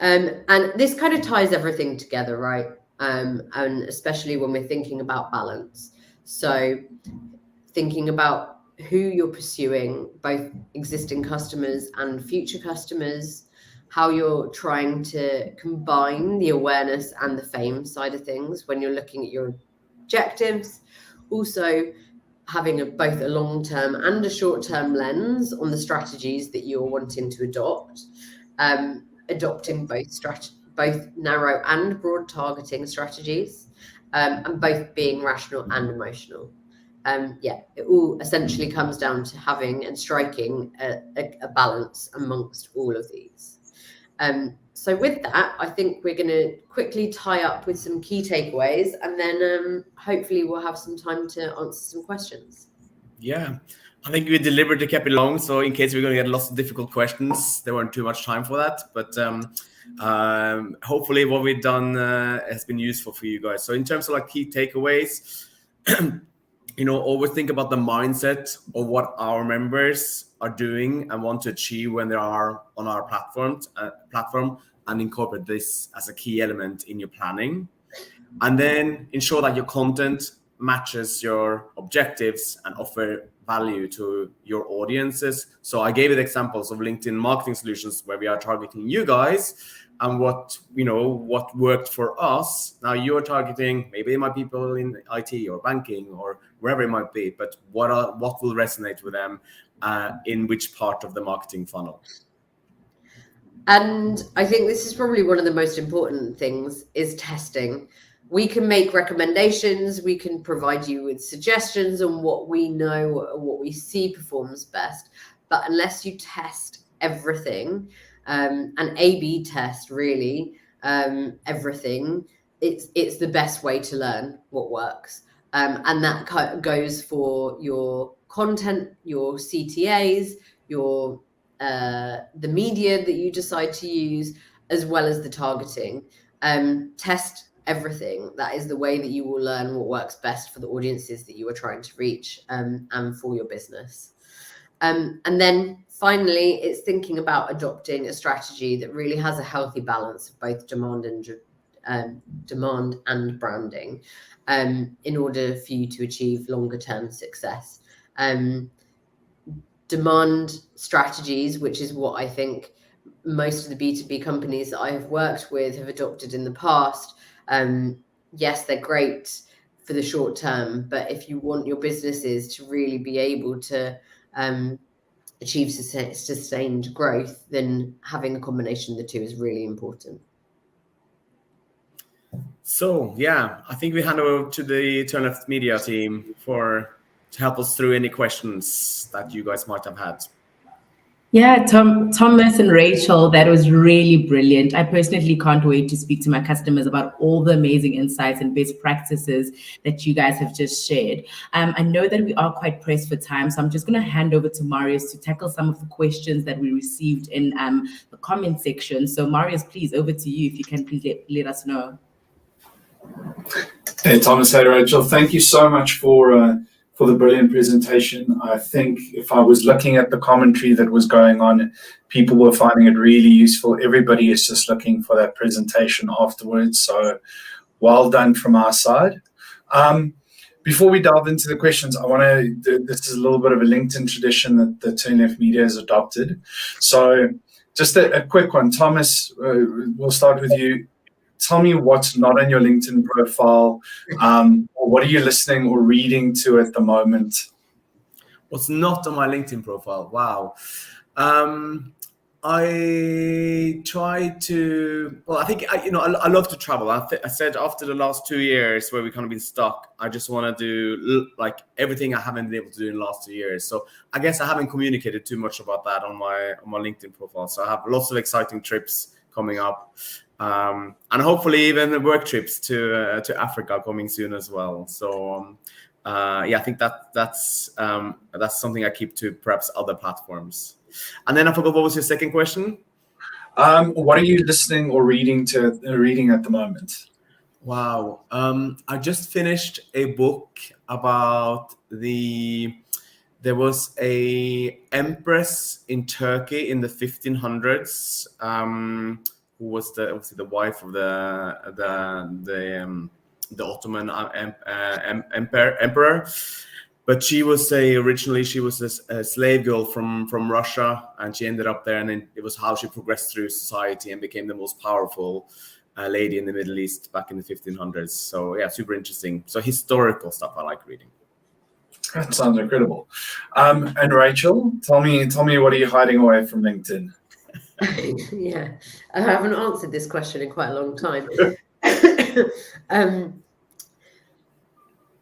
and this kind of ties everything together, right? And especially when we're thinking about balance. So thinking about who you're pursuing, both existing customers and future customers, how you're trying to combine the awareness and the fame side of things when you're looking at your objectives. Also, having both a long-term and a short-term lens on the strategies that you're wanting to adopt, adopting both narrow and broad targeting strategies, and both being rational and emotional. It all essentially comes down to having and striking a balance amongst all of these. So with that, I think we're going to quickly tie up with some key takeaways, and then hopefully we'll have some time to answer some questions. Yeah, I think we deliberately kept it long, so in case we're going to get lots of difficult questions, there weren't too much time for that. But hopefully what we've done has been useful for you guys. So in terms of like key takeaways, always think about the mindset of what our members are doing and want to achieve when they are on our platform, and incorporate this as a key element in your planning. And then ensure that your content matches your objectives and offer value to your audiences. So I gave it examples of LinkedIn marketing solutions where we are targeting you guys and what worked for us. Now you're targeting, maybe it might be people in IT or banking or wherever it might be, but what will resonate with them in which part of the marketing funnel. And I think this is probably one of the most important things is testing. We can make recommendations, we can provide you with suggestions on what we know or what we see performs best. But unless you test everything, and A/B test really everything, it's the best way to learn what works. And that goes for your content, your CTAs, your the media that you decide to use, as well as the targeting. Test everything. That is the way that you will learn what works best for the audiences that you are trying to reach, and for your business. And then finally, it's thinking about adopting a strategy that really has a healthy balance of both demand and branding, in order for you to achieve longer term success. Demand strategies, which is what I think most of the B2B companies that I have worked with have adopted in the past. Yes, they're great for the short term, but if you want your businesses to really be able to achieve sustained growth, then having a combination of the two is really important. So yeah, I think we hand over to the Turn Left Media team to help us through any questions that you guys might have had. Yeah, Thomas and Rachel, that was really brilliant. I personally can't wait to speak to my customers about all the amazing insights and best practices that you guys have just shared. I know that we are quite pressed for time, so I'm just going to hand over to Marius to tackle some of the questions that we received in the comment section. So Marius, please, over to you, if you can please let us know. Hey, Thomas. Hey, Rachel. Thank you so much for the brilliant presentation. I think if I was looking at the commentary that was going on, people were finding it really useful. Everybody is just looking for that presentation afterwards. So well done from our side. Before we delve into the questions, this is a little bit of a LinkedIn tradition that the Turn Left Media has adopted. So just a quick one. Thomas, we'll start with you. Tell me what's not on your LinkedIn profile, or what are you listening or reading to at the moment? What's not on my LinkedIn profile? Wow. I try to, well, I think, I love to travel. I said after the last 2 years where we kind of been stuck, I just want to do like everything I haven't been able to do in the last 2 years. So I guess I haven't communicated too much about that on my LinkedIn profile. So I have lots of exciting trips coming up. And hopefully even work trips to Africa coming soon as well. So I think that's something I keep to perhaps other platforms. And then I forgot, what was your second question? What are you listening or reading at the moment? Wow. I just finished a book about there was a empress in Turkey in the 1500s. Who was obviously the wife of the Ottoman emperor, but she was originally a slave girl from Russia, and she ended up there, and then it was how she progressed through society and became the most powerful lady in the Middle East back in the 1500s. So yeah, super interesting. So historical stuff I like reading. That sounds incredible. And Rachel, tell me, what are you hiding away from LinkedIn? Yeah, I haven't answered this question in quite a long time.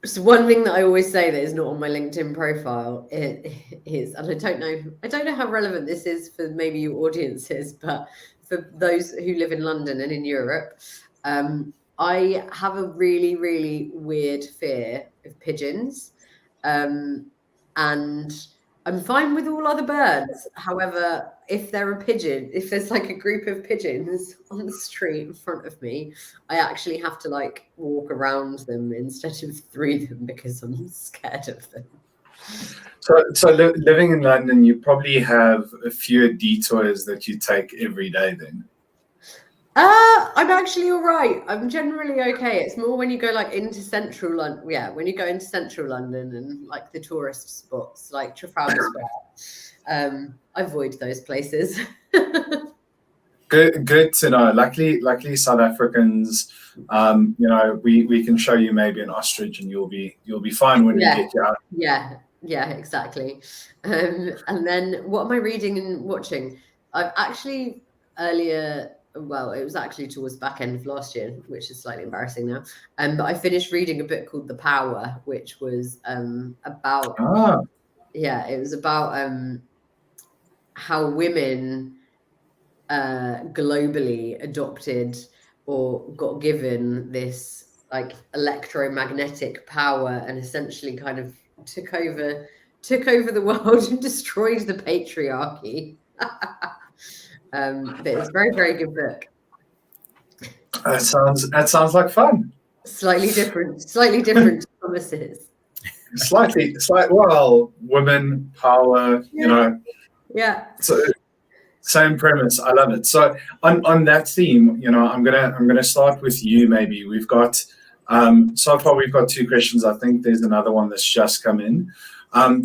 So one thing that I always say that is not on my LinkedIn profile is, and I don't know how relevant this is for maybe your audiences, but for those who live in London and in Europe, I have a really, really weird fear of pigeons, and I'm fine with all other birds. However, if there's like a group of pigeons on the street in front of me, I actually have to like walk around them instead of through them because I'm scared of them. So living in London, you probably have a few detours that you take every day then. I'm actually all right. I'm generally okay. It's more when you go like into central London. Yeah, when you go into central London and like the tourist spots like Trafalgar Square. I avoid those places. Good to know. Luckily, South Africans, we can show you maybe an ostrich, and you'll be fine when we get you out. Yeah, exactly. And then what am I reading and watching? I've actually it was actually towards the back end of last year, which is slightly embarrassing now. But I finished reading a book called The Power, which was about it was about how women globally adopted or got given this like electromagnetic power and essentially kind of took over the world and destroyed the patriarchy. But it's a very, very good book. That sounds like fun. Slightly different promises. Well, women power, Yeah. So same premise. I love it. So on that theme, I'm gonna start with you. Maybe we've got so far we've got 2 questions. I think there's another one that's just come in.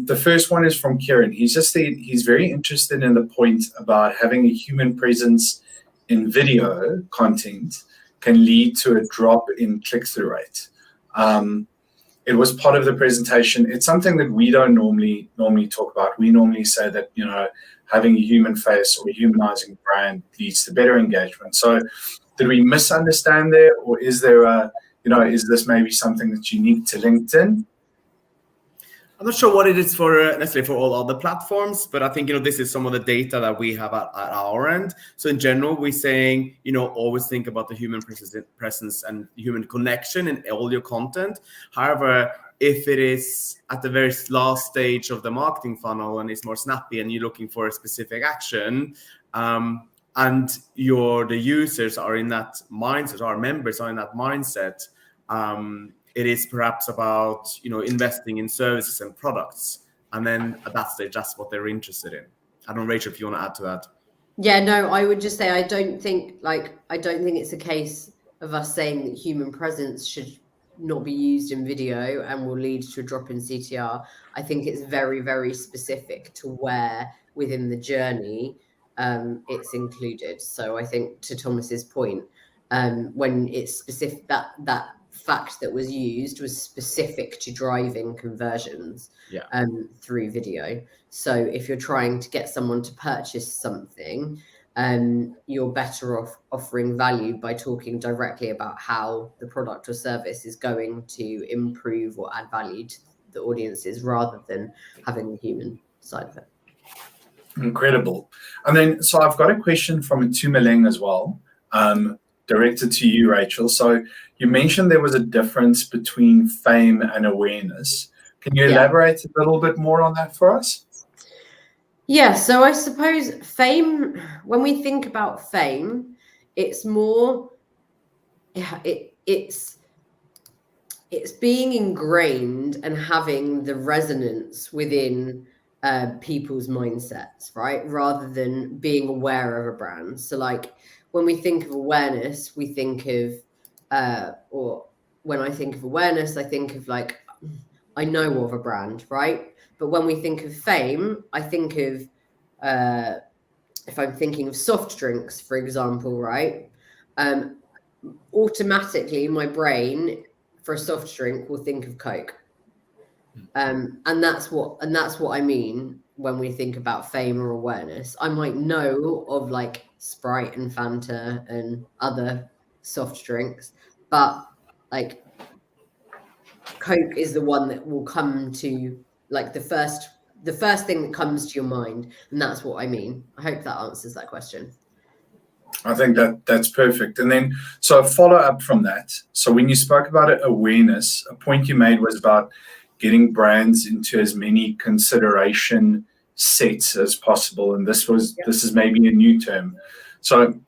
The first one is from Kieran. He's just said he's very interested in the point about having a human presence in video content can lead to a drop in click-through rate. It was part of the presentation. It's something that we don't normally talk about. We normally say that having a human face or a humanizing brand leads to better engagement. So, did we misunderstand there, or is there is this maybe something that's unique to LinkedIn? I'm not sure what it is for necessarily for all other platforms, but I think this is some of the data that we have at our end. So in general, we're saying always think about the human presence and human connection in all your content. However, if it is at the very last stage of the marketing funnel and it's more snappy and you're looking for a specific action, and the users are in that mindset, our members are in that mindset. It is perhaps about investing in services and products, and then at that stage, that's what they're interested in. I don't know, Rachel, if you want to add to that. Yeah, no, I would just say I don't think it's a case of us saying that human presence should not be used in video and will lead to a drop in CTR. I think it's very, very specific to where within the journey it's included. So I think to Thomas's point, when it's specific, that fact that was used was specific to driving conversions through video. So if you're trying to get someone to purchase something, you're better off offering value by talking directly about how the product or service is going to improve or add value to the audiences rather than having the human side of it. Incredible. And then, so I've got a question from Tumeleng as well, directed to you, Rachel. So you mentioned there was a difference between fame and awareness. Can you elaborate a little bit more on that for us? Yeah, so I suppose fame, when we think about fame, it's more, it's being ingrained and having the resonance within people's mindsets, right? Rather than being aware of a brand. So like when we think of awareness, we think of, or when I think of awareness, I think of like, I know of a brand, right? But when we think of fame, I think of, if I'm thinking of soft drinks, for example, right? Automatically my brain for a soft drink will think of Coke. And that's what I mean when we think about fame or awareness. I might know of like Sprite and Fanta and other soft drinks, but like Coke is the one that will come to like the first thing that comes to your mind, and that's what I mean. I hope that answers that question. I think that's perfect. And then, so a follow up from that. So when you spoke about it, awareness, a point you made was about getting brands into as many consideration sets as possible. And this is maybe a new term. So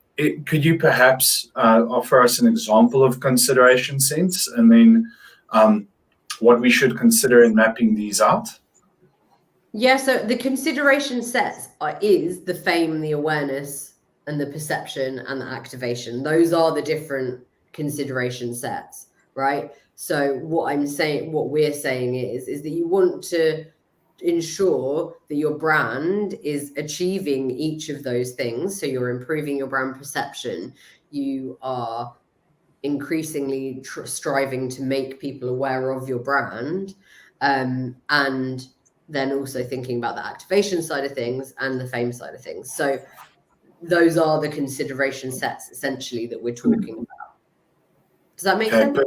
could you perhaps offer us an example of consideration sets, and then what we should consider in mapping these out? Yeah, so the consideration sets is the fame, the awareness, and the perception and the activation. Those are the different consideration sets, right? So what we're saying is that you want to ensure that your brand is achieving each of those things. So you're improving your brand perception. You are increasingly striving to make people aware of your brand, and then also thinking about the activation side of things and the fame side of things. So those are the consideration sets essentially that we're talking about. Does that make sense?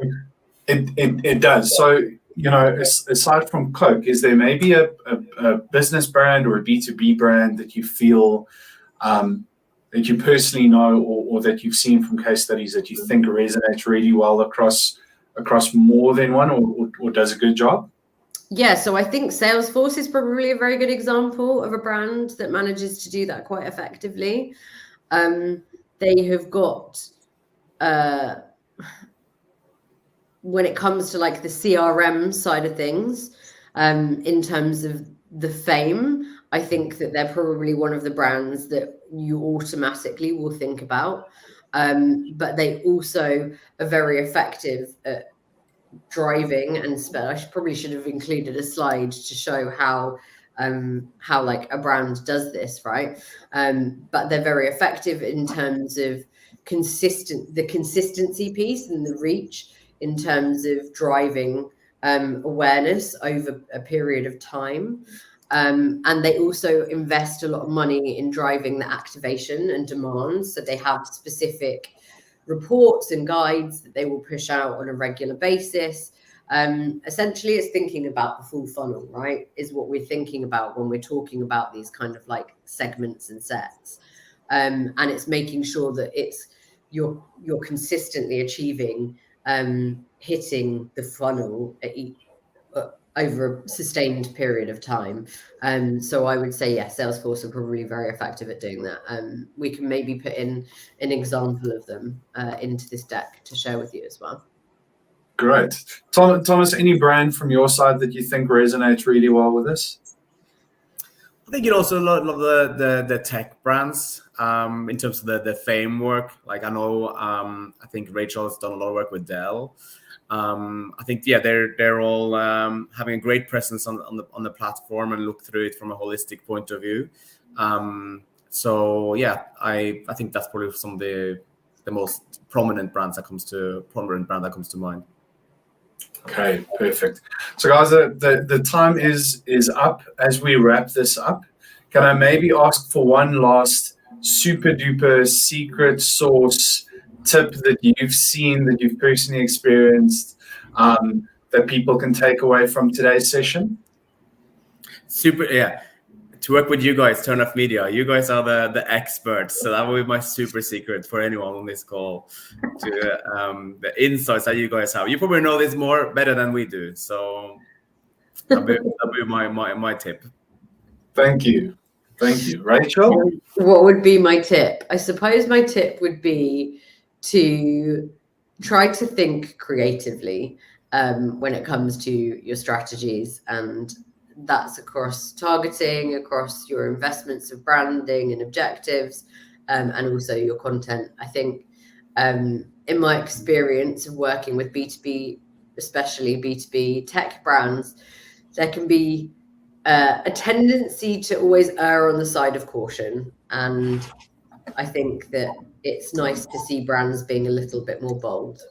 It does. So, you know, aside from Coke, is there maybe a business brand or a B2B brand that you feel that you personally know, or that you've seen from case studies that you think resonates really well across more than one, or does a good job? Yeah, so I think Salesforce is probably a very good example of a brand that manages to do that quite effectively. They have got, when it comes to like the CRM side of things, in terms of the fame, I think that they're probably one of the brands that you automatically will think about. But they also are very effective at driving, and I probably should have included a slide to show how like a brand does this, right? But they're very effective in terms of the consistency piece and the reach in terms of driving awareness over a period of time. And they also invest a lot of money in driving the activation and demand. So they have specific reports and guides that they will push out on a regular basis. Essentially, it's thinking about the full funnel, right? Is what we're thinking about when we're talking about these kind of like segments and sets. And it's making sure that you're consistently achieving hitting the funnel over a sustained period of time. So I would say, yes, Salesforce are probably very effective at doing that. We can maybe put in an example of them into this deck to share with you as well. Great. Thomas, any brand from your side that you think resonates really well with this? I think you also love the tech brands in terms of the fame work. Like I know, I think Rachel has done a lot of work with Dell. I think they're all having a great presence on the platform and look through it from a holistic point of view. So yeah, I think that's probably some of the most prominent brand that comes to mind. Okay, perfect. So guys, the time is up. As we wrap this up, can I maybe ask for one last super duper secret sauce tip that you've seen, that you've personally experienced, that people can take away from today's session? To work with you guys, Turn Off Media, you guys are the experts. So that will be my super secret for anyone on this call, to the insights that you guys have. You probably know this better than we do. So that'll be my tip. Thank you. Rachel? What would be my tip? I suppose my tip would be to try to think creatively when it comes to your strategies, and that's across targeting, across your investments of branding and objectives, and also your content. I think in my experience of working with B2B, especially B2B tech brands, there can be a tendency to always err on the side of caution. And I think that it's nice to see brands being a little bit more bold.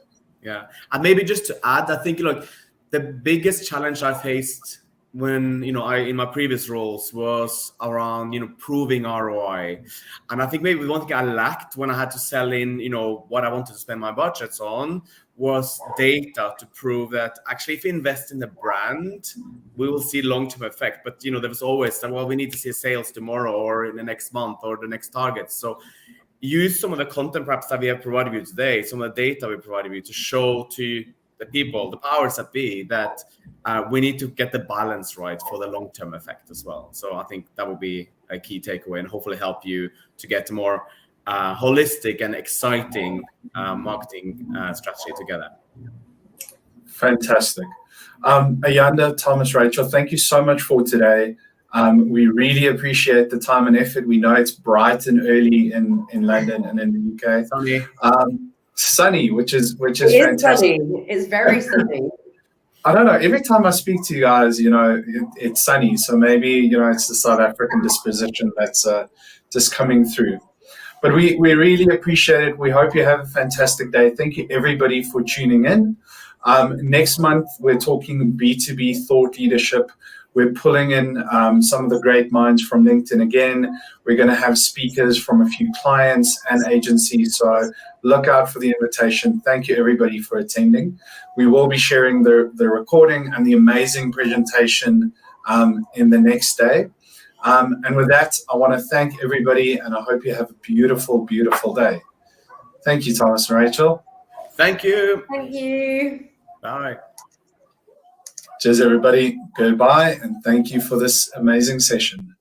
Yeah. And maybe just to add, I think the biggest challenge I faced when I in my previous roles was around proving ROI, and I think maybe one thing I lacked when I had to sell in what I wanted to spend my budgets on was data to prove that actually if we invest in the brand we will see long-term effect. But there was always that, well, we need to see sales tomorrow or in the next month or the next target. So use some of the content perhaps that we have provided you today, some of the data we provided you, to show to the people, the powers that be, that we need to get the balance right for the long-term effect as well. So I think that will be a key takeaway and hopefully help you to get a more holistic and exciting marketing strategy together. Fantastic. Ayanda, Thomas, Rachel, thank you so much for today. We really appreciate the time and effort. We know it's bright and early in London and in the UK. Sunny. Sunny, which is It is fantastic. sunny. It's very sunny. I don't know. Every time I speak to you guys, it's sunny. So maybe, it's the South African disposition that's just coming through. But we really appreciate it. We hope you have a fantastic day. Thank you, everybody, for tuning in. Next month, we're talking B2B thought leadership. We're pulling in some of the great minds from LinkedIn again. We're going to have speakers from a few clients and agencies. So look out for the invitation. Thank you, everybody, for attending. We will be sharing the recording and the amazing presentation in the next day. And with that, I want to thank everybody, and I hope you have a beautiful, beautiful day. Thank you, Thomas and Rachel. Thank you. Thank you. Bye. Cheers, everybody. Goodbye, and thank you for this amazing session.